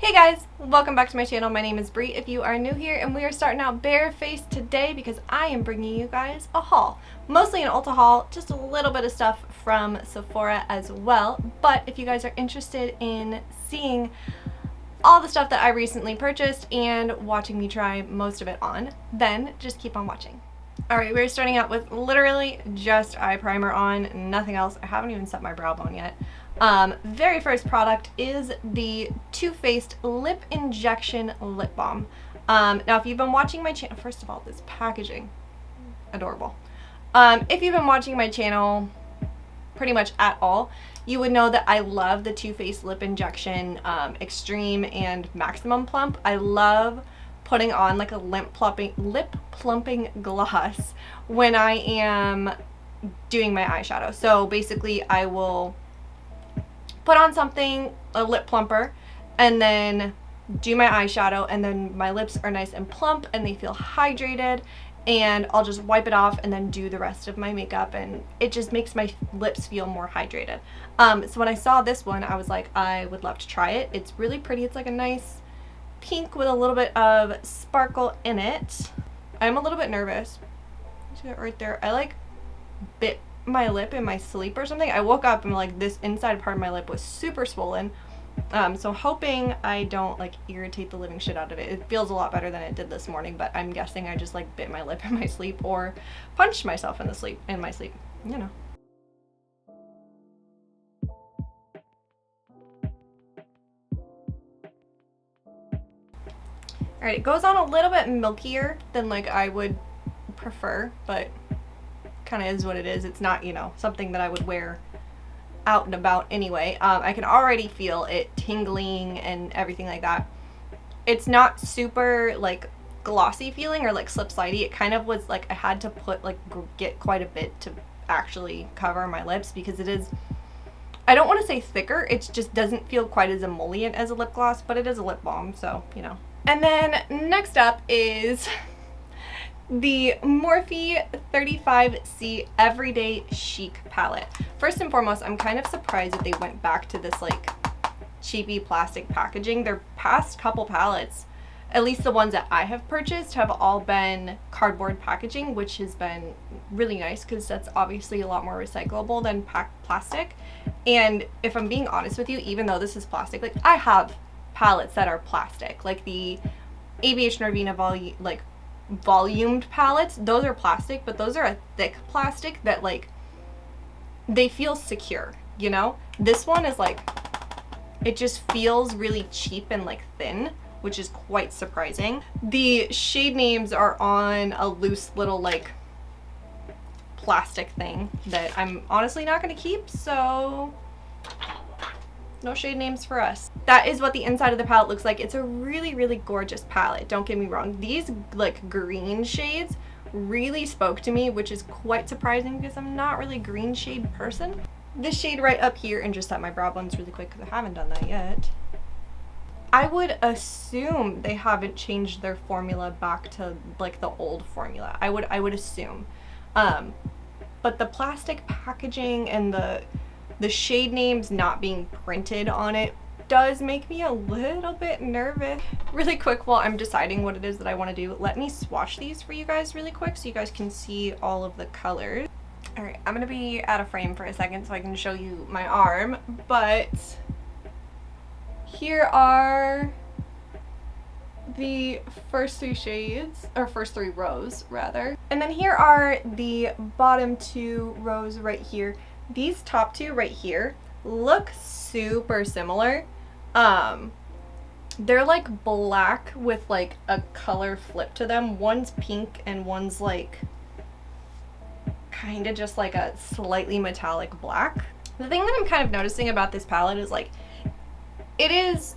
Hey guys, welcome back to my channel. My name is Bree if you are new here, and we are starting out barefaced today because I am bringing you guys a haul. Mostly an Ulta haul, just a little bit of stuff from Sephora as well. But if you guys are interested in seeing all the stuff that I recently purchased and watching me try most of it on, then just keep on watching. Alright, we're starting out with literally just eye primer on, nothing else. I haven't even set my brow bone yet. Very first product is the Too Faced Lip Injection Lip Balm. Now if you've been watching my channel, first of all, this packaging, adorable. If you've been watching my channel pretty much at all, you would know that I love the Too Faced Lip Injection Extreme and Maximum Plump. I love putting on like a lip plumping gloss when I am doing my eyeshadow. So basically I will put on something, a lip plumper, and then do my eyeshadow, and then my lips are nice and plump and they feel hydrated, and I'll just wipe it off and then do the rest of my makeup, and it just makes my lips feel more hydrated. So when I saw this one, I was like, I would love to try it. It's really pretty. It's like a nice pink with a little bit of sparkle in it. I'm a little bit nervous. See that right there? I like bit my lip in my sleep or something. I woke up and like this inside part of my lip was super swollen. So hoping I don't like irritate the living shit out of it. It feels a lot better than it did this morning, but I'm guessing I just like bit my lip in my sleep or punched myself in my sleep, you know. Alright, it goes on a little bit milkier than like I would prefer, but kind of is what it is. It's not, you know, something that I would wear out and about anyway. I can already feel it tingling and everything like that. It's not super like glossy feeling or like slip slidey. It kind of was like I had to put like get quite a bit to actually cover my lips because it is, I don't want to say thicker, it just doesn't feel quite as emollient as a lip gloss, but it is a lip balm, so you know. And then next up is the Morphe 35C Everyday Chic palette. First and foremost, I'm kind of surprised that they went back to this like cheapy plastic packaging. Their past couple palettes, at least the ones that I have purchased, have all been cardboard packaging, which has been really nice because that's obviously a lot more recyclable than plastic. And if I'm being honest with you, even though this is plastic, like I have palettes that are plastic, like the ABH Norvina volumed palettes. Those are plastic, but those are a thick plastic that like they feel secure, you know. This one is like, it just feels really cheap and like thin, which is quite surprising. The shade names are on a loose little like plastic thing that I'm honestly not going to keep, so no shade names for us. That is what the inside of the palette looks like. It's a really, really gorgeous palette. Don't get me wrong. These like green shades really spoke to me, which is quite surprising because I'm not really a green shade person. This shade right up here, and just set my brow bones really quick because I haven't done that yet. I would assume they haven't changed their formula back to like the old formula. I would assume. But the plastic packaging and the shade names not being printed on it does make me a little bit nervous. Really quick, while I'm deciding what it is that I want to do, let me swatch these for you guys really quick so you guys can see all of the colors. Alright, I'm going to be out of frame for a second so I can show you my arm, but here are the first three shades, or first three rows rather. And then here are the bottom two rows right here. These top two right here look super similar. They're like black with like a color flip to them. One's pink and one's like kind of just like a slightly metallic black. The thing that I'm kind of noticing about this palette is like it is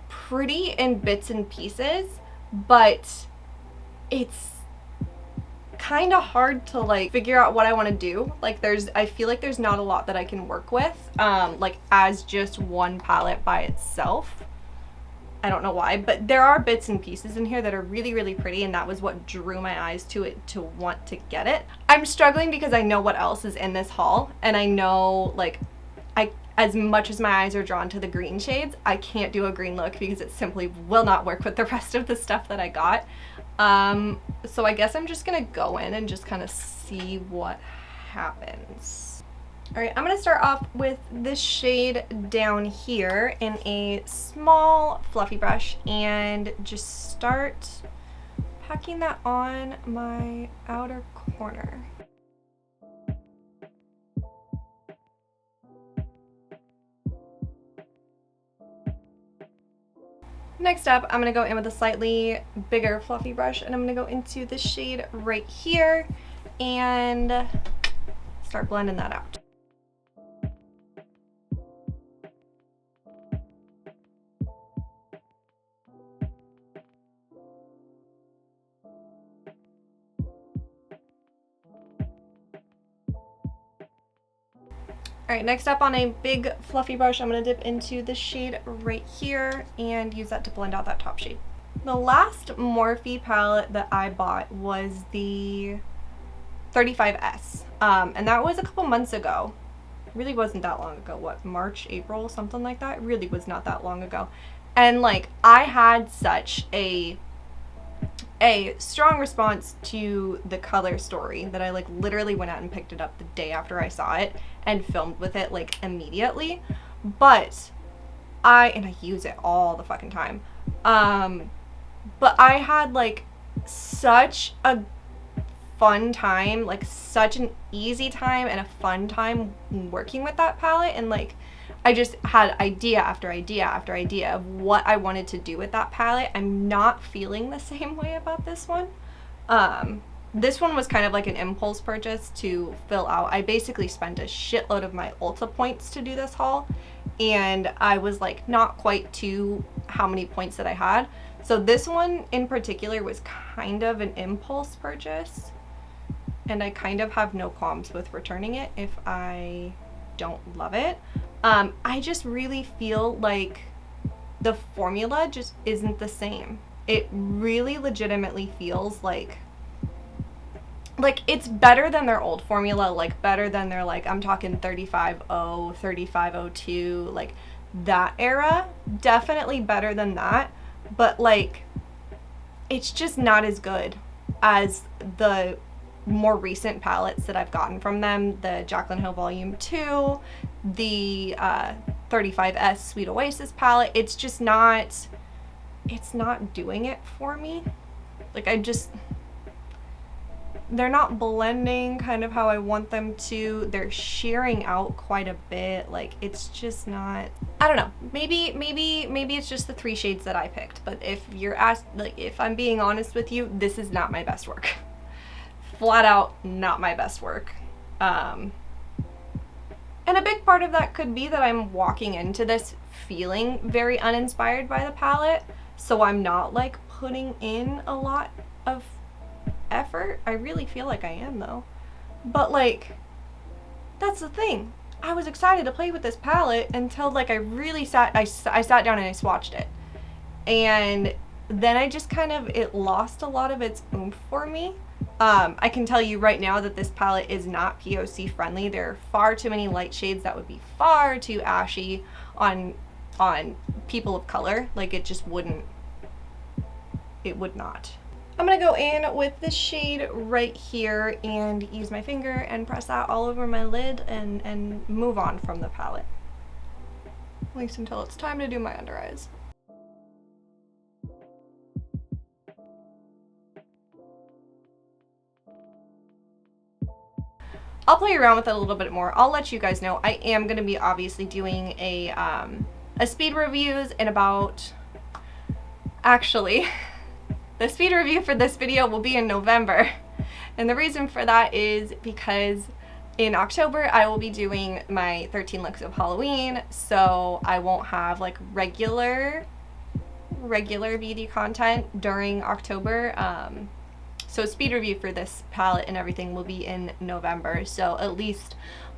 pretty in bits and pieces, but it's kind of hard to like figure out what I want to do. Like I feel like there's not a lot that I can work with like as just one palette by itself. I don't know why, but there are bits and pieces in here that are really, really pretty, and that was what drew my eyes to it to want to get it. I'm struggling because I know what else is in this haul, and I know like as much as my eyes are drawn to the green shades, I can't do a green look because it simply will not work with the rest of the stuff that I got. So I guess I'm just gonna go in and just kind of see what happens. All right, I'm gonna start off with this shade down here in a small fluffy brush and just start packing that on my outer corner. Next up, I'm gonna go in with a slightly bigger fluffy brush and I'm gonna go into this shade right here and start blending that out. All right, next up on a big fluffy brush, I'm gonna dip into this shade right here and use that to blend out that top shade. The last Morphe palette that I bought was the 35S, and that was a couple months ago. It really wasn't that long ago. What, March, April, something like that? It really was not that long ago. And like, I had such a strong response to the color story that I like literally went out and picked it up the day after I saw it and filmed with it like immediately. But I use it all the fucking time. But I had like such a fun time, like such an easy time and a fun time working with that palette, and like I just had idea after idea after idea of what I wanted to do with that palette. I'm not feeling the same way about this one. This one was kind of like an impulse purchase to fill out. I basically spent a shitload of my Ulta points to do this haul, and I was like not quite to how many points that I had. So this one in particular was kind of an impulse purchase, and I kind of have no qualms with returning it if I don't love it. I just really feel like the formula just isn't the same. It really legitimately feels like it's better than their old formula, like better than their, like, I'm talking 35-0, 35-02, like that era. Definitely better than that, but like it's just not as good as the more recent palettes that I've gotten from them, the Jaclyn Hill Volume 2, the 35S Sweet Oasis palette. It's just not, it's not doing it for me. Like they're not blending kind of how I want them to. They're shearing out quite a bit. Like it's just not, I don't know. Maybe it's just the 3 shades that I picked. But if you're asked, like, if I'm being honest with you, this is not my best work. Flat out not my best work. And a big part of that could be that I'm walking into this feeling very uninspired by the palette, so I'm not like putting in a lot of effort. I really feel like I am though, but like that's the thing. I was excited to play with this palette until like I really sat down and I swatched it, and then I just kind of, it lost a lot of its oomph for me. I can tell you right now that this palette is not POC friendly. There are far too many light shades that would be far too ashy on people of color. Like it just wouldn't, it would not. I'm gonna go in with this shade right here and use my finger and press that all over my lid and move on from the palette. At least until it's time to do my under eyes. I'll play around with it a little bit more. I'll let you guys know. I am going to be obviously doing a speed reviews in about, actually, the speed review for this video will be in November. And the reason for that is because in October I will be doing my 13 looks of Halloween, so I won't have like regular beauty content during October. So speed review for this palette and everything will be in November. So at least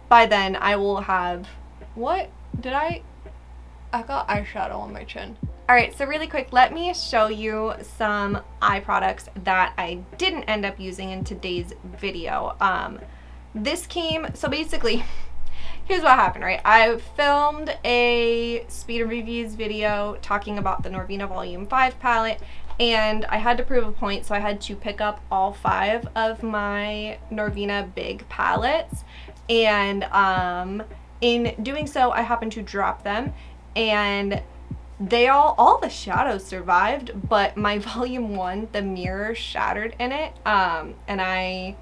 by then I will have, what did I got eyeshadow on my chin. All right, so really quick, let me show you some eye products that I didn't end up using in today's video. This came, so basically, here's what happened, right? I filmed a speed reviews video talking about the Norvina Volume 5 palette, and I had to prove a point, so I had to pick up all 5 of my Norvina big palettes, and in doing so, I happened to drop them, and they all the shadows survived, but my Volume 1, the mirror shattered in it, and I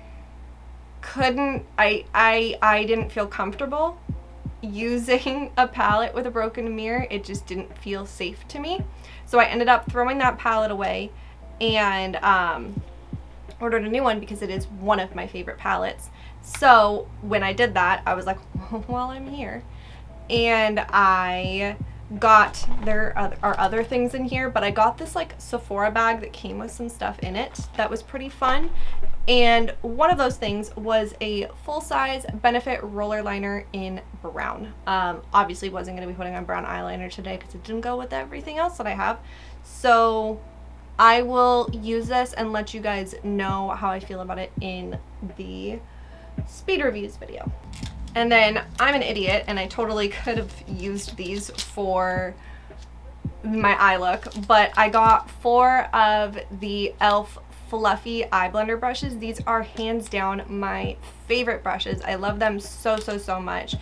didn't feel comfortable using a palette with a broken mirror. It just didn't feel safe to me. So I ended up throwing that palette away and ordered a new one because it is one of my favorite palettes. So when I did that, I was like, well, I'm here. And I got, there are other things in here, but I got this like Sephora bag that came with some stuff in it that was pretty fun. And one of those things was a full-size Benefit roller liner in brown. Obviously wasn't going to be putting on brown eyeliner today because it didn't go with everything else that I have. So I will use this and let you guys know how I feel about it in the speed reviews video. And then I'm an idiot and I totally could have used these for my eye look, but I got 4 of the e.l.f. fluffy eye blender brushes. These are hands down my favorite brushes. I love them so much.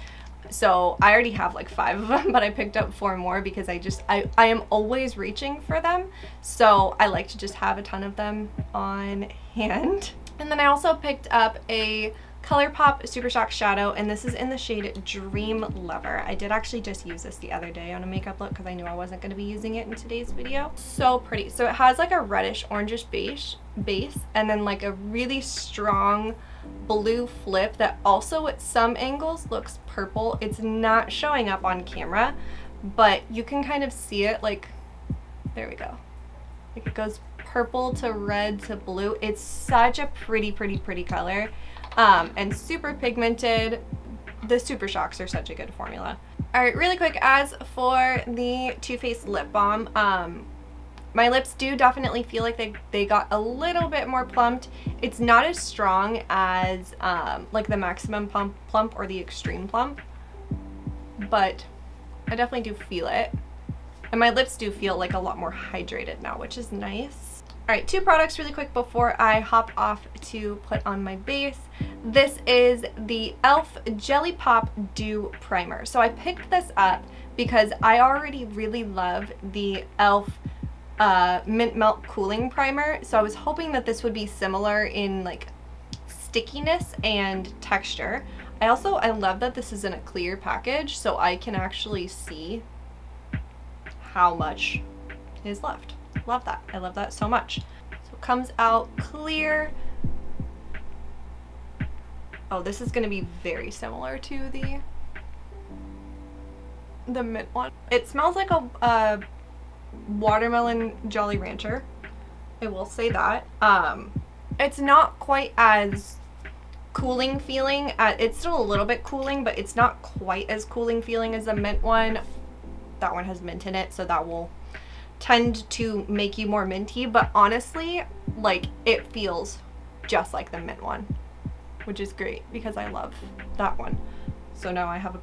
So I already have like 5 of them, but I picked up 4 more because I am always reaching for them. So I like to just have a ton of them on hand. And then I also picked up a ColourPop Super Shock Shadow, and this is in the shade Dream Lover. I did actually just use this the other day on a makeup look because I knew I wasn't going to be using it in today's video. So pretty. So it has like a reddish orangish base and then like a really strong blue flip that also at some angles looks purple. It's not showing up on camera, but you can kind of see it, like, there we go. Like it goes purple to red to blue. It's such a pretty color. And super pigmented. The Super Shocks are such a good formula. Alright, really quick, as for the Too Faced lip balm, my lips do definitely feel like they got a little bit more plumped. It's not as strong as like the Maximum Plump or the Extreme Plump, but I definitely do feel it. And my lips do feel like a lot more hydrated now, which is nice. Alright, 2 products really quick before I hop off to put on my base. This is the e.l.f. Jelly Pop Dew Primer. So I picked this up because I already really love the e.l.f. Mint Melt Cooling Primer. So I was hoping that this would be similar in like stickiness and texture. I love that this is in a clear package so I can actually see how much is left. Love that. I love that so much. So it comes out clear. Oh, this is going to be very similar to the mint one. It smells like a watermelon Jolly Rancher. I will say that. It's not quite as cooling feeling. It's still a little bit cooling, but it's not quite as cooling feeling as the mint one. That one has mint in it, so that will tend to make you more minty, but honestly, like, it feels just like the mint one, which is great because I love that one. So now I have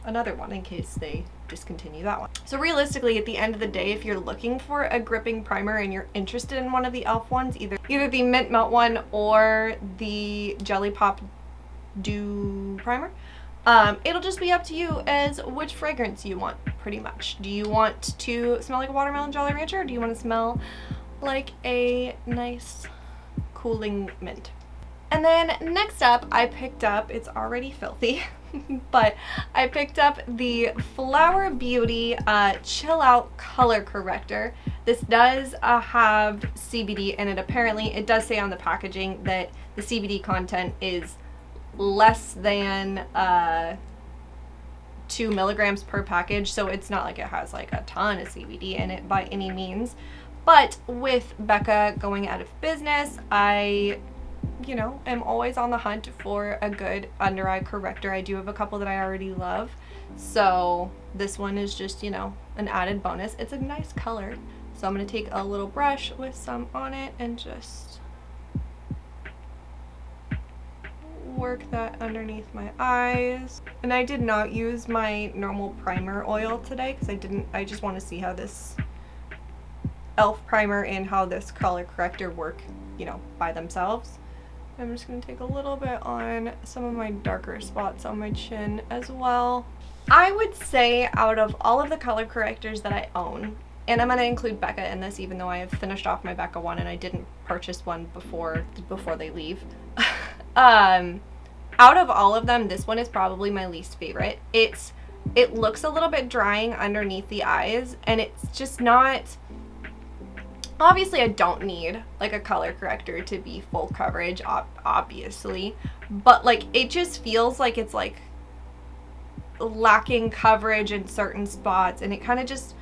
another one in case they discontinue that one. So realistically, at the end of the day, if you're looking for a gripping primer and you're interested in one of the e.l.f. ones, either the Mint Melt one or the Jelly Pop Dew Primer, it'll just be up to you as which fragrance you want, pretty much. Do you want to smell like a watermelon Jolly Rancher, or do you want to smell like a nice cooling mint? And then next up, I picked up, it's already filthy, but I picked up the Flower Beauty Chill Out Color Corrector. This does have CBD in it. Apparently, it does say on the packaging that the CBD content is less than 2 milligrams per package, so it's not like it has like a ton of CBD in it by any means. But with Becca going out of business, I am always on the hunt for a good under eye corrector. I do have a couple that I already love, so this one is just an added bonus. It's a nice color, so I'm going to take a little brush with some on it and just work that underneath my eyes. And I did not use my normal primer oil today because I just want to see how this e.l.f. primer and how this color corrector work, you know, by themselves. I'm just going to take a little bit on some of my darker spots on my chin as well. I would say out of all of the color correctors that I own, and I'm going to include Becca in this even though I have finished off my Becca one and I didn't purchase one before they leave. Out of all of them, this one is probably my least favorite. It looks a little bit drying underneath the eyes, and it's just not... Obviously, I don't need like a color corrector to be full coverage, obviously, but like it just feels like it's like lacking coverage in certain spots, and it kind of just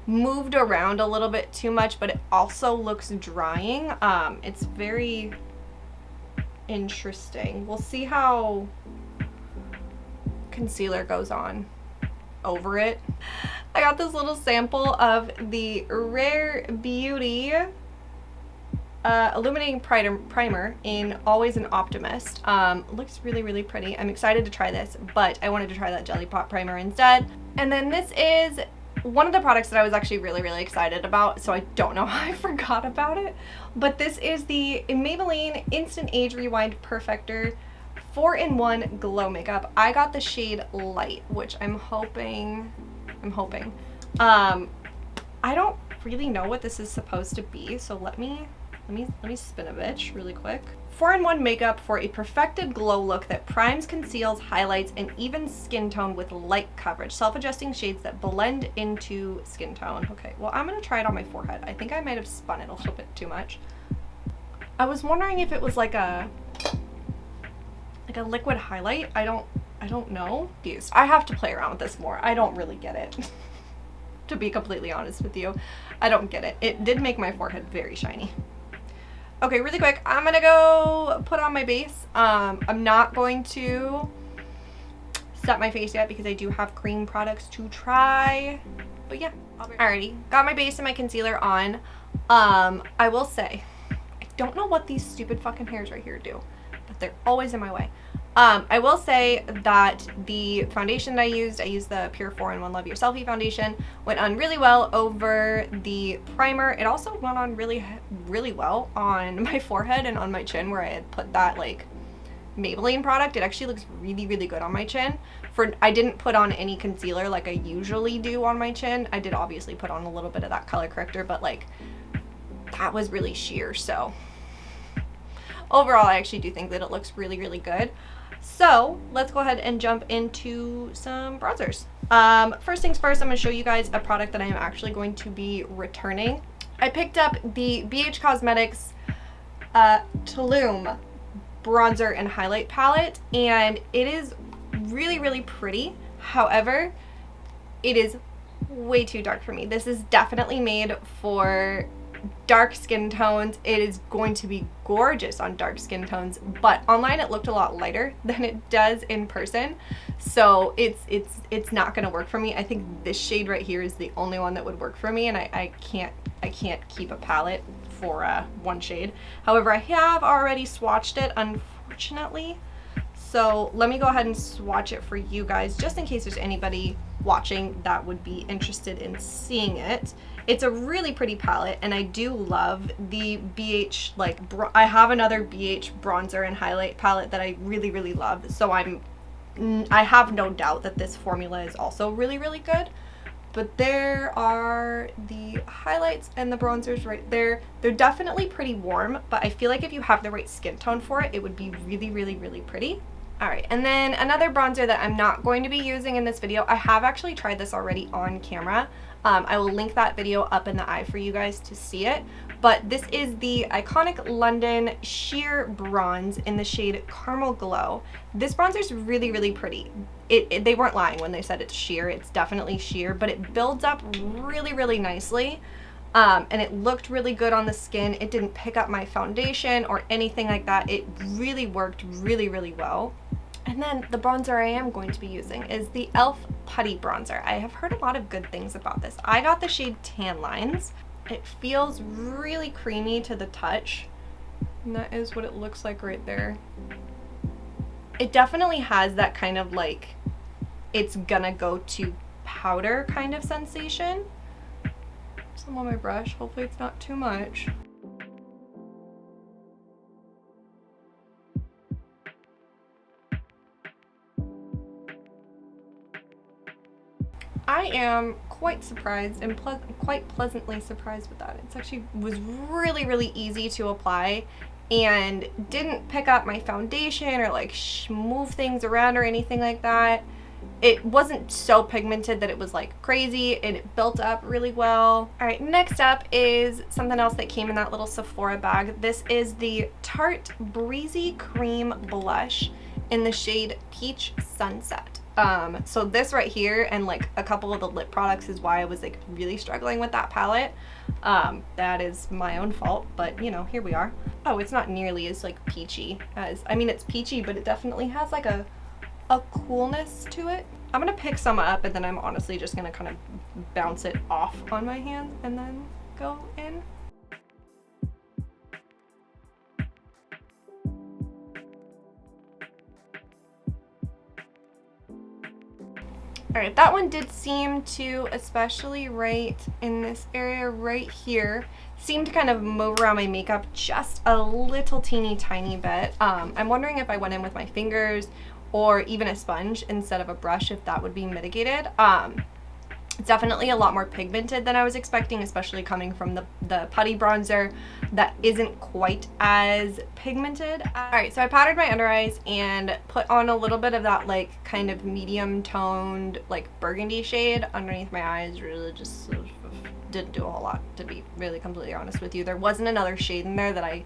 moved around a little bit too much, but it also looks drying. It's very interesting. We'll see how concealer goes on over it. I got this little sample of the Rare Beauty Illuminating Primer in Always an Optimist. Looks really, really pretty. I'm excited to try this, but I wanted to try that Jelly Pot primer instead. And then this is one of the products that I was actually really, really excited about, so I don't know how I forgot about it. But this is the Maybelline Instant Age Rewind Perfector 4-in-1 Glow Makeup. I got the shade Light, which I'm hoping. I don't really know what this is supposed to be, so let me spin a bitch really quick. 4-in-1 makeup for a perfected glow look that primes, conceals, highlights, and evens skin tone with light coverage. Self-adjusting shades that blend into skin tone. Okay, well, I'm gonna try it on my forehead. I think I might have spun it a little bit too much. I was wondering if it was like a liquid highlight. I don't know. I have to play around with this more. I don't really get it. To be completely honest with you, I don't get it. It did make my forehead very shiny. Okay, really quick, I'm gonna go put on my base. I'm not going to set my face yet because I do have cream products to try. But yeah, alrighty, got my base and my concealer on. I will say, I don't know what these stupid fucking hairs right here do, but they're always in my way. I will say that the foundation that I used the Pure 4-in-1 Love Your Selfie foundation, went on really well over the primer. It also went on really, really well on my forehead and on my chin where I had put that like Maybelline product. It actually looks really, really good on my chin. I didn't put on any concealer like I usually do on my chin. I did obviously put on a little bit of that color corrector, but like that was really sheer. So overall, I actually do think that it looks really, really good. So let's go ahead and jump into some bronzers. First things first, I'm going to show you guys a product that I am actually going to be returning. I picked up the BH Cosmetics Tulum bronzer and highlight palette, and it is really, really pretty. However, it is way too dark for me. This is definitely made for dark skin tones. It is going to be gorgeous on dark skin tones, but online it looked a lot lighter than it does in person, so it's not going to work for me. I think this shade right here is the only one that would work for me, and I can't keep a palette for one shade. However, I have already swatched it, unfortunately, so let me go ahead and swatch it for you guys just in case there's anybody watching that would be interested in seeing it. It's a really pretty palette, and I do love the BH, like, I have another BH bronzer and highlight palette that I really, really love, so I have no doubt that this formula is also really, really good. But there are the highlights and the bronzers right there. They're definitely pretty warm, but I feel like if you have the right skin tone for it, it would be really, really, really pretty. Alright, and then another bronzer that I'm not going to be using in this video. I have actually tried this already on camera. I will link that video up in the eye for you guys to see it. But this is the Iconic London Sheer Bronze in the shade Caramel Glow. This bronzer is really, really pretty. They weren't lying when they said it's sheer. It's definitely sheer, but it builds up really, really nicely. And it looked really good on the skin. It didn't pick up my foundation or anything like that. It really worked really, really well. And then the bronzer I am going to be using is the e.l.f. Putty Bronzer. I have heard a lot of good things about this. I got the shade Tanlines. It feels really creamy to the touch. And that is what it looks like right there. It definitely has that kind of like, it's gonna go to powder kind of sensation. Some on my brush, hopefully it's not too much. I am quite surprised and quite pleasantly surprised with that. It's actually was really, really easy to apply and didn't pick up my foundation or like move things around or anything like that. It wasn't so pigmented that it was like crazy, and it built up really well. All right, next up is something else that came in that little Sephora bag. This is the Tarte Breezy Cream Blush in the shade Peach Sunset. So this right here and like a couple of the lip products is why I was like really struggling with that palette. That is my own fault, but you know, here we are. Oh, it's not nearly as like peachy as, I mean, it's peachy, but it definitely has like a coolness to it. I'm gonna pick some up and then I'm honestly just gonna kind of bounce it off on my hand and then go in. All right, that one did seem to, especially right in this area right here, seem to kind of move around my makeup just a little teeny tiny bit. I'm wondering if I went in with my fingers or even a sponge instead of a brush, if that would be mitigated. It's definitely a lot more pigmented than I was expecting, especially coming from the putty bronzer that isn't quite as pigmented. All right, so I powdered my under eyes and put on a little bit of that like kind of medium toned like burgundy shade underneath my eyes. Really just didn't do a whole lot, to be really completely honest with you. There wasn't another shade in there that I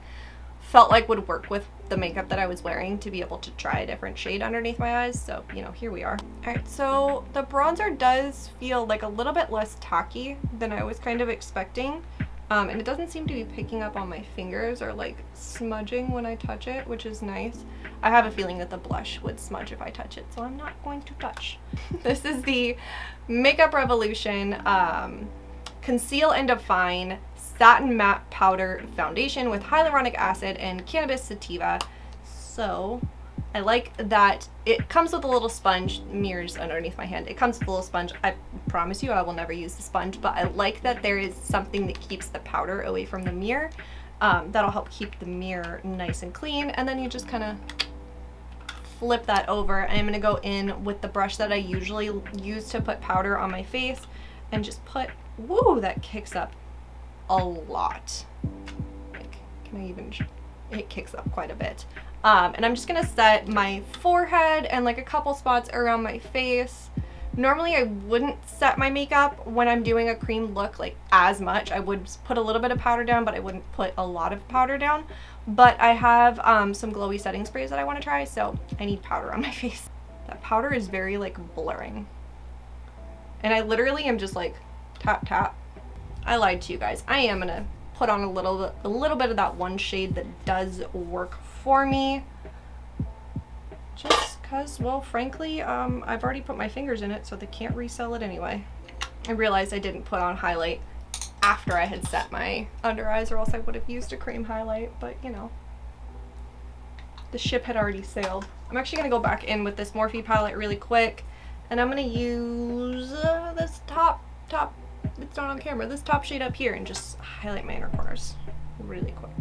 felt like would work with the makeup that I was wearing to be able to try a different shade underneath my eyes. So, you know, here we are. All right, so the bronzer does feel like a little bit less tacky than I was kind of expecting. And it doesn't seem to be picking up on my fingers or like smudging when I touch it, which is nice. I have a feeling that the blush would smudge if I touch it, so I'm not going to touch. This is the Makeup Revolution Conceal and Define Satin Matte Powder Foundation with hyaluronic acid and cannabis sativa. So I like that it comes with a little sponge, mirrors underneath my hand. It comes with a little sponge. I promise you I will never use the sponge, but I like that there is something that keeps the powder away from the mirror. That'll help keep the mirror nice and clean. And then you just kind of flip that over. I'm going to go in with the brush that I usually use to put powder on my face and just put, woo, that kicks up a lot. Like, can I even, it kicks up quite a bit. And I'm just gonna set my forehead and like a couple spots around my face. Normally I wouldn't set my makeup when I'm doing a cream look like as much. I would put a little bit of powder down, but I wouldn't put a lot of powder down. But I have some glowy setting sprays that I want to try, so I need powder on my face. That powder is very like blurring. And I literally am just like tap tap. I lied to you guys. I am gonna put on a little bit of that one shade that does work for me. Just cause, well, frankly, I've already put my fingers in it, so they can't resell it anyway. I realized I didn't put on highlight after I had set my under eyes, or else I would have used a cream highlight, but you know, the ship had already sailed. I'm actually gonna go back in with this Morphe palette really quick, and I'm gonna use this top, it's not on camera, this top shade up here, and just highlight my inner corners really quick.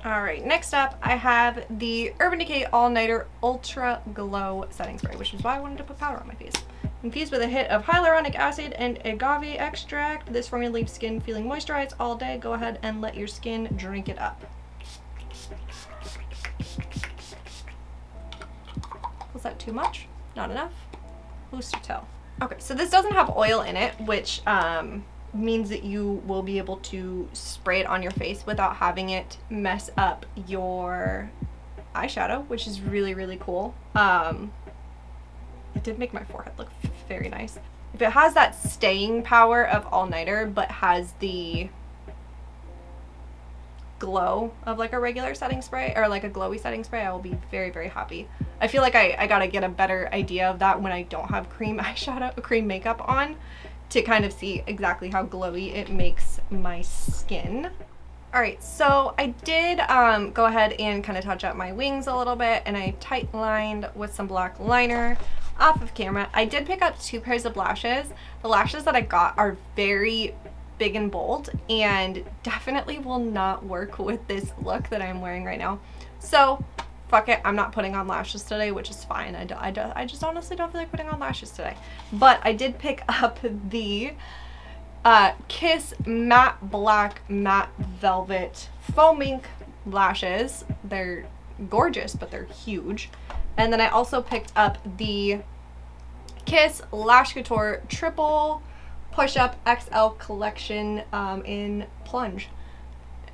All right, next up I have the Urban Decay All Nighter Ultra Glow Setting Spray, which is why I wanted to put powder on my face. Infused with a hit of hyaluronic acid and agave extract, this formula leaves skin feeling moisturized all day. Go ahead and let your skin drink it up. Was that too much? Not enough? Who's to tell? Okay, so this doesn't have oil in it, which means that you will be able to spray it on your face without having it mess up your eyeshadow, which is really, really cool. It did make my forehead look very nice. If it has that staying power of All Nighter but has the glow of like a regular setting spray or like a glowy setting spray, I will be very, very happy. I feel like I gotta get a better idea of that when I don't have cream eyeshadow, cream makeup on, to kind of see exactly how glowy it makes my skin. Alright, so I did go ahead and kind of touch up my wings a little bit, and I tight lined with some black liner off of camera. I did pick up 2 pairs of lashes. The lashes that I got are very big and bold and definitely will not work with this look that I'm wearing right now. So fuck it, I'm not putting on lashes today, which is fine. I just honestly don't feel like putting on lashes today. But I did pick up the Kiss Matte Black Matte Velvet Faux Mink lashes. They're gorgeous, but they're huge. And then I also picked up the Kiss Lash Couture Triple Push-Up XL Collection in Plunge.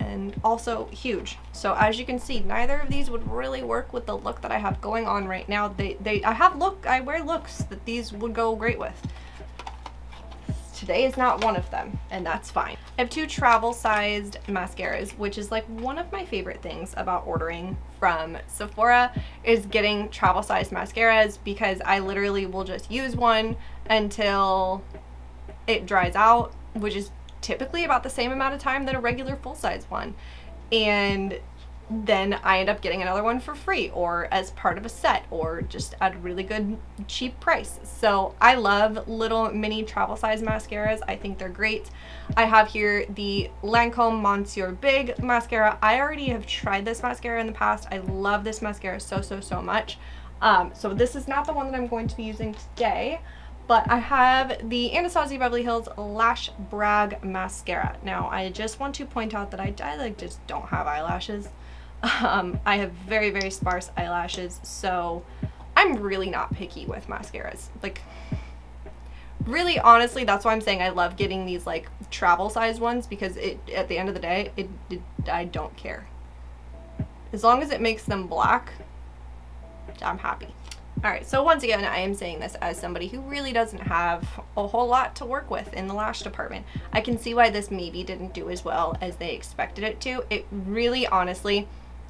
And also huge. So as you can see, neither of these would really work with the look that I have going on right now. I wear looks that these would go great with. Today is not one of them, and that's fine. I have 2 travel-sized mascaras, which is like one of my favorite things about ordering from Sephora is getting travel-sized mascaras, because I literally will just use one until it dries out, which is typically about the same amount of time that a regular full-size one. And then I end up getting another one for free or as part of a set or just at a really good cheap price. So I love little mini travel size mascaras. I think they're great. I have here the Lancome Monsieur Big mascara. I already have tried this mascara in the past. I love this mascara so much. So this is not the one that I'm going to be using today, but I have the Anastasia Beverly Hills Lash Brag mascara. Now I just want to point out that I like just don't have eyelashes. I have very sparse eyelashes, so I'm really not picky with mascaras. Like, really, honestly, that's why I'm saying I love getting these like travel size ones, because at the end of the day, I don't care. As long as it makes them black, I'm happy. Alright, so once again, I am saying this as somebody who really doesn't have a whole lot to work with in the lash department. I can see why this maybe didn't do as well as they expected it to. It really, honestly,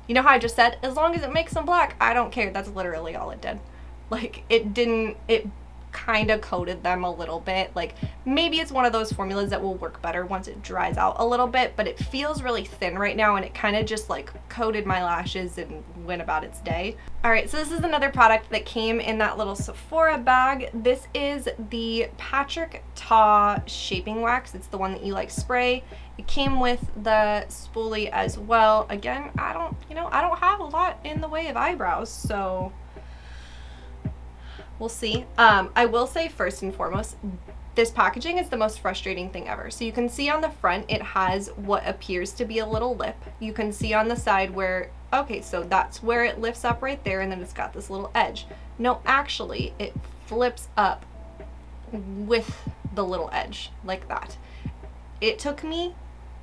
you know how I just said, as long as it makes them black, I don't care. That's literally all it did. Like, it kind of coated them a little bit. Like, maybe it's one of those formulas that will work better once it dries out a little bit, but it feels really thin right now, and it kind of just like coated my lashes and went about its day. Alright, so this is another product that came in that little Sephora bag. This is the Patrick Ta Shaping Wax. It's the one that you like spray. It came with the spoolie as well. Again, I don't have a lot in the way of eyebrows, so we'll see. I will say first and foremost, this packaging is the most frustrating thing ever. So you can see on the front, it has what appears to be a little lip. You can see on the side where, okay, so that's where it lifts up right there, and then it's got this little edge. No, actually, it flips up with the little edge, like that. It took me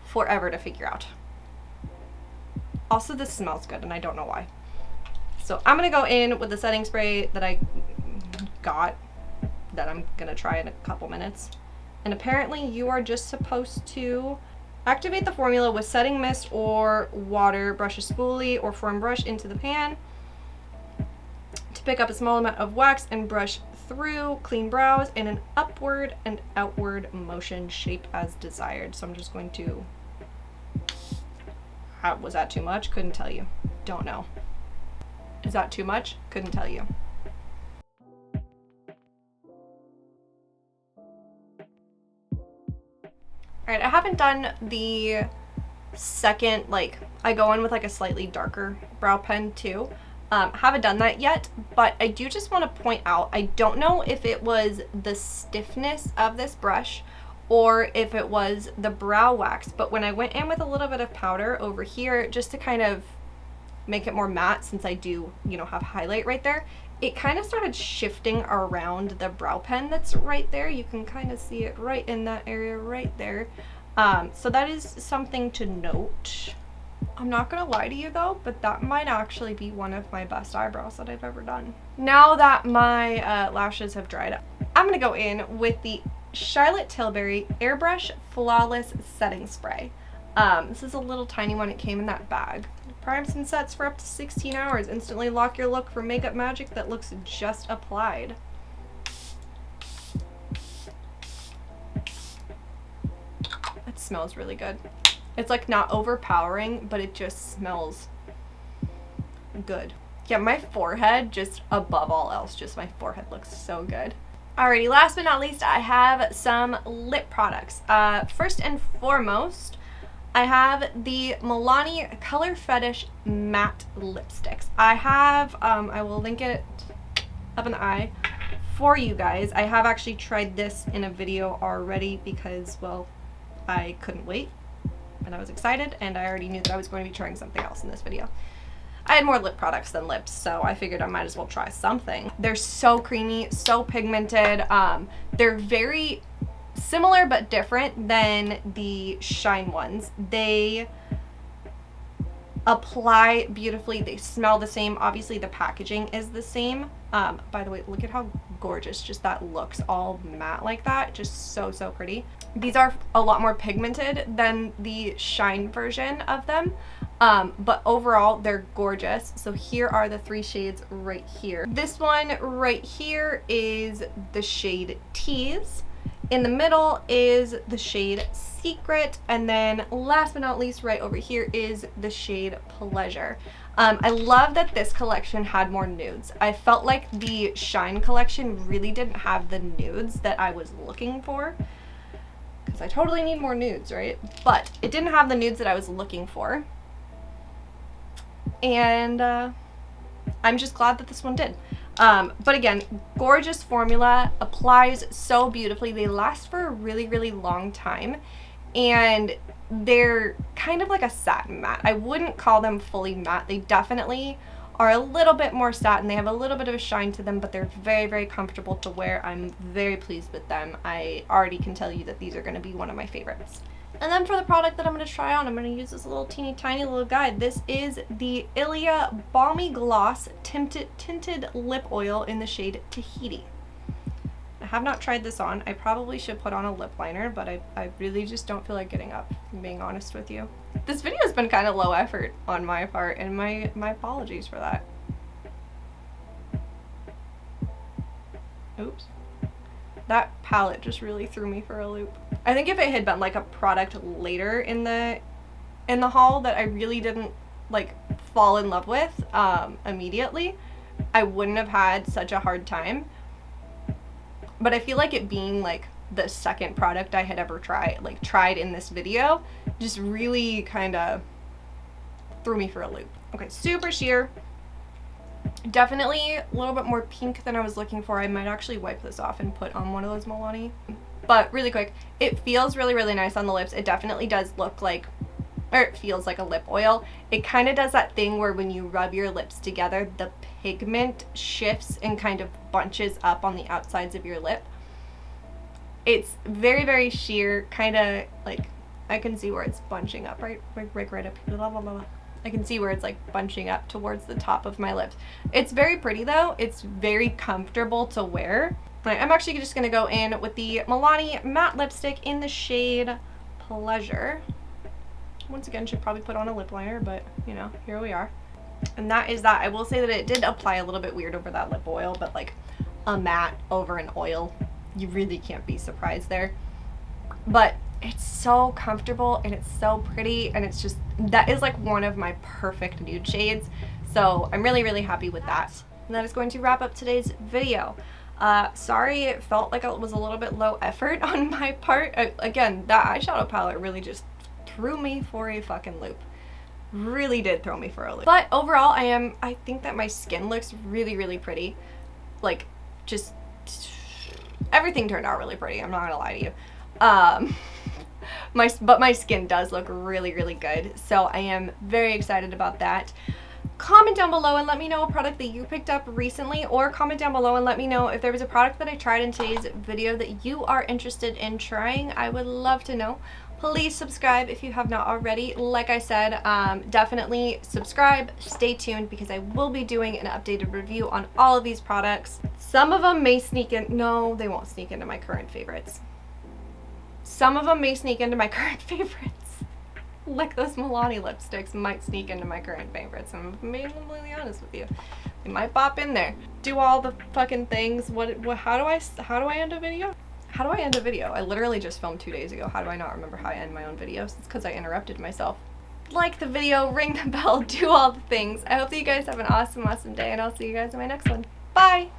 forever to figure out. Also, this smells good, and I don't know why. So I'm gonna go in with the setting spray that I got, that I'm gonna try in a couple minutes. And apparently you are just supposed to activate the formula with setting mist or water, brush a spoolie or foam brush into the pan to pick up a small amount of wax and brush through, clean brows in an upward and outward motion, shape as desired. So I'm just going to, was that too much? Couldn't tell you. Don't know. Is that too much? Couldn't tell you. Alright, I haven't done the second, like, I go in with like a slightly darker brow pen too. Haven't done that yet, but I do just want to point out, I don't know if it was the stiffness of this brush or if it was the brow wax, but when I went in with a little bit of powder over here just to kind of make it more matte, since I do, you know, have highlight right there, it kind of started shifting around the brow pen that's right there. You can kind of see it right in that area right there. So that is something to note. I'm not gonna lie to you though, but that might actually be one of my best eyebrows that I've ever done. Now that my lashes have dried up, I'm gonna go in with the Charlotte Tilbury Airbrush Flawless Setting Spray. This is a little tiny one. It came in that bag. Primes and sets for up to 16 hours. Instantly lock your look for makeup magic that looks just applied. It smells really good. It's like not overpowering, but it just smells good. Yeah, my forehead, just above all else, just my forehead looks so good. Alrighty, last but not least, I have some lip products. First and foremost, I have the Milani Color Fetish Matte Lipsticks. I have, I will link it up in the eye for you guys. I have actually tried this in a video already because, well, I couldn't wait and I was excited and I already knew that I was going to be trying something else in this video. I had more lip products than lips, so I figured I might as well try something. They're so creamy, so pigmented. They're very similar but different than the Shine ones. They apply beautifully. They smell the same. Obviously, the packaging is the same. By the way, look at how gorgeous just that looks, all matte like that. Just so, so pretty. These are a lot more pigmented than the Shine version of them. But overall, they're gorgeous. So here are the 3 shades right here. This one right here is the shade Tease. In the middle is the shade Secret. And then last but not least, right over here is the shade Pleasure. I love that this collection had more nudes. I felt like the Shine collection really didn't have the nudes that I was looking for. Because I totally need more nudes, right? But it didn't have the nudes that I was looking for. And I'm just glad that this one did. But again, gorgeous formula, applies so beautifully. They last for a really, really long time. And they're kind of like a satin matte. I wouldn't call them fully matte. They definitely are a little bit more satin. They have a little bit of a shine to them, but they're very, very comfortable to wear. I'm very pleased with them. I already can tell you that these are going to be one of my favorites. And then for the product that I'm going to try on, I'm going to use this little teeny tiny little guide. This is the Ilia Balmy Gloss Tinted Lip Oil in the shade Tahiti. I have not tried this on. I probably should put on a lip liner, but I really just don't feel like getting up, if I'm being honest with you. This video has been kind of low effort on my part, and my apologies for that. Oops. That palette just really threw me for a loop. I think if it had been like a product later in the haul that I really didn't like fall in love with immediately, I wouldn't have had such a hard time. But I feel like it being like the second product I had ever tried in this video just really kind of threw me for a loop. Okay, super sheer. Definitely a little bit more pink than I was looking for. I might actually wipe this off and put on one of those Milani. But really quick, it feels really, really nice on the lips. It definitely does look like, or it feels like a lip oil. It kind of does that thing where when you rub your lips together, the pigment shifts and kind of bunches up on the outsides of your lip. It's very, very sheer, kind of like, I can see where it's bunching up, right up here, blah, blah, blah. I can see where it's like bunching up towards the top of my lips. It's very pretty though. It's very comfortable to wear. I'm actually just going to go in with the Milani matte lipstick in the shade Pleasure. Once again, should probably put on a lip liner, but you know, here we are. And that is that. I will say that it did apply a little bit weird over that lip oil, but like a matte over an oil, you really can't be surprised there. But it's so comfortable and it's so pretty, and it's just, that is like one of my perfect nude shades. So I'm really, really happy with that. And that is going to wrap up today's video. Sorry, it felt like it was a little bit low effort on my part. Again, that eyeshadow palette really just threw me for a fucking loop. Really did throw me for a loop. But overall, I think that my skin looks really, really pretty. Like, just everything turned out really pretty. I'm not gonna lie to you. But my skin does look really, really good. So I am very excited about that. Comment down below and let me know a product that you picked up recently, or comment down below and let me know if there was a product that I tried in today's video that you are interested in trying. I would love to know. Please subscribe if you have not already. Like I said, definitely subscribe, stay tuned, because I will be doing an updated review on all of these products. Some of them may sneak in, no, they won't sneak into my current favorites. Some of them may sneak into my current favorites. Like those Milani lipsticks might sneak into my current favorites. I'm being completely honest with you. They might pop in there. Do all the fucking things. How do I end a video? How do I end a video? I literally just filmed 2 days ago. How do I not remember how I end my own videos? It's because I interrupted myself. Like the video, ring the bell, do all the things. I hope that you guys have an awesome, awesome day, and I'll see you guys in my next one. Bye!